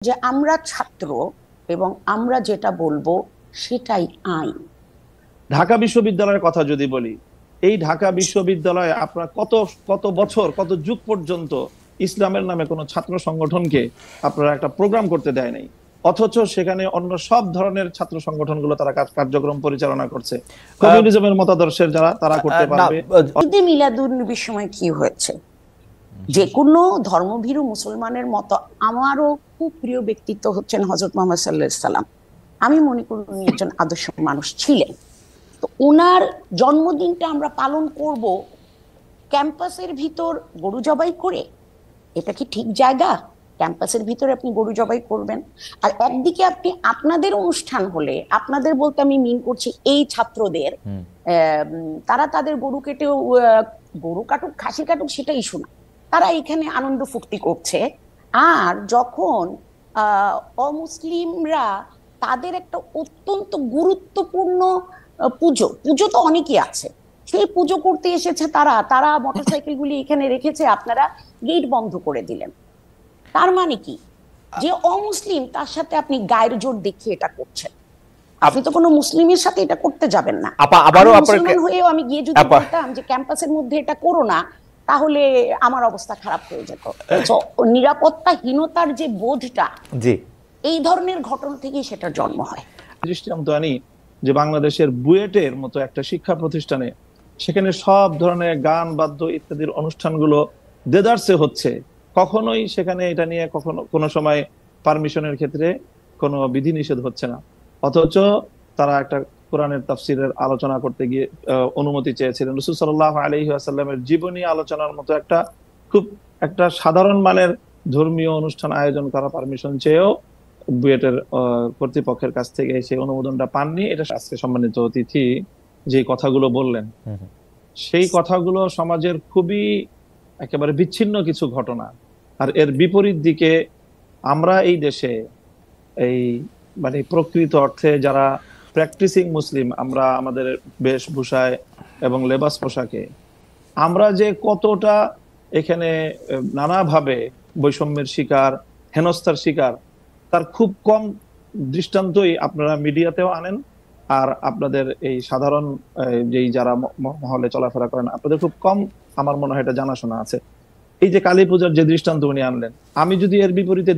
যে আমরা ছাত্র এবং আমরা যেটা বলবো সেটাই আইন। ঢাকা বিশ্ববিদ্যালয়ের কথা যদি বলি, এই ঢাকা বিশ্ববিদ্যালয়ে আপনার কত কত বছর কত যুগ পর্যন্ত ইসলামের নামে কোনো ছাত্র সংগঠনকে আপনারা একটা প্রোগ্রাম করতে দেয় নাই, অথচ সেখানে অন্য সব ধরনের ছাত্র সংগঠনগুলো তারা কার্যক্রম পরিচালনা করছে। কমিউনিজমের মতাদর্শের যারা তারা করতে পারবে। ঈদে মিলাদুন্নবীর সময় কি হয়েছে? যে কোনো ধর্মভীরু মুসলমানের মতো আমারও খুব প্রিয় ব্যক্তিত্ব হচ্ছেন হযরত মুহাম্মদ সাল্লাল্লাহু আলাইহি সাল্লাম। আমি মনে করি উনি একজন আদর্শ মানুষ ছিলেন। তো ওনার জন্মদিনটা আমরা পালন করব ক্যাম্পাসের ভিতর গরু জবাই করে? এটা কি ঠিক জায়গা? ক্যাম্পাসের ভিতরে আপনি গরু জবাই করবেন? আর একদিকে আপনি আপনাদের অনুষ্ঠান হলে, আপনাদের বলতে আমি মিন করছি এই ছাত্রদের, তারা তাদের গরু কেটেও, গরু কাটুক খাসি কাটুক সেটা ইস্যু না, তারা এখানে আনন্দ ফুর্তি করছে। আর যখন অমুসলিমরা তাদের একটা অত্যন্ত গুরুত্বপূর্ণ পুজো পুজো তো অনেকই আছে, সেই পুজো করতে এসেছে, তারা তারা মোটরসাইকেল গুলি এখানে রেখেছে, আপনারা গেট বন্ধ করে দিলেন। তার মানে কি? যে অমুসলিম তার সাথে আপনি গায়ের জোর দেখিয়ে এটা করছেন। আপনি তো কোনো মুসলিমের সাথে এটা করতে যাবেন না। আবারও মুসলমান হয়েও আমি গিয়ে যদি বলতাম যে ক্যাম্পাসের মধ্যে এটা করো না, তাহলে আমার অবস্থা খারাপ হয়ে যেত। নিরাপত্তাহীনতার যে বোধটা, এই ধরনের ঘটনা থেকেই সেটার জন্ম হয়। দৃষ্টান্ত আনি যে বাংলাদেশের বুয়েটের মতো একটা শিক্ষা প্রতিষ্ঠানে, সেখানে সব ধরনের গান বাদ্য ইত্যাদির অনুষ্ঠানগুলো দেদারসে হচ্ছে, কখনোই সেখানে এটা নিয়ে কখনো কোনো সময় পারমিশনের ক্ষেত্রে কোনো বিধিনিষেধ হচ্ছে না, অথচ তারা একটা কোরআনের তাফসিরের আলোচনা করতে গিয়ে অনুমতি চেয়েছিলেন। রাসূল সাল্লাল্লাহু আলাইহি ওয়াসাল্লামের জীবনী আলোচনার মতো খুব একটা সাধারণ মানের ধর্মীয় অনুষ্ঠান আয়োজন করা পারমিশন চেয়েও বুয়েটের কর্তৃপক্ষের কাছ থেকে সেই অনুমোদনটা পাননি। এটা আজকে সম্মানিত অতিথি যে কথাগুলো বললেন, সেই কথাগুলো সমাজের খুবই একেবারে বিচ্ছিন্ন কিছু ঘটনা। আর এর বিপরীত দিকে আমরা এই দেশে এই মানে প্রকৃত অর্থে যারা প্র্যাকটিসিং মুসলিম, আমরা আমাদের বেশভূষায় এবং লেবাস পোশাকে আমরা যে কতটা এখানে নানাভাবে বৈষম্যের শিকার, হেনস্থার শিকার, তার খুব কম দৃষ্টান্তই আপনারা মিডিয়াতেও আনেন। আর আপনাদের এই সাধারণ যেই যারা মহলে চলাফেরা করেন, আপনাদের খুব কম আমার মনে হয় এটা জানাশোনা আছে। এই যে কালী পূজার যে দৃষ্টান্ত উনি আনলেন, আমি যদি এর বিপরীতে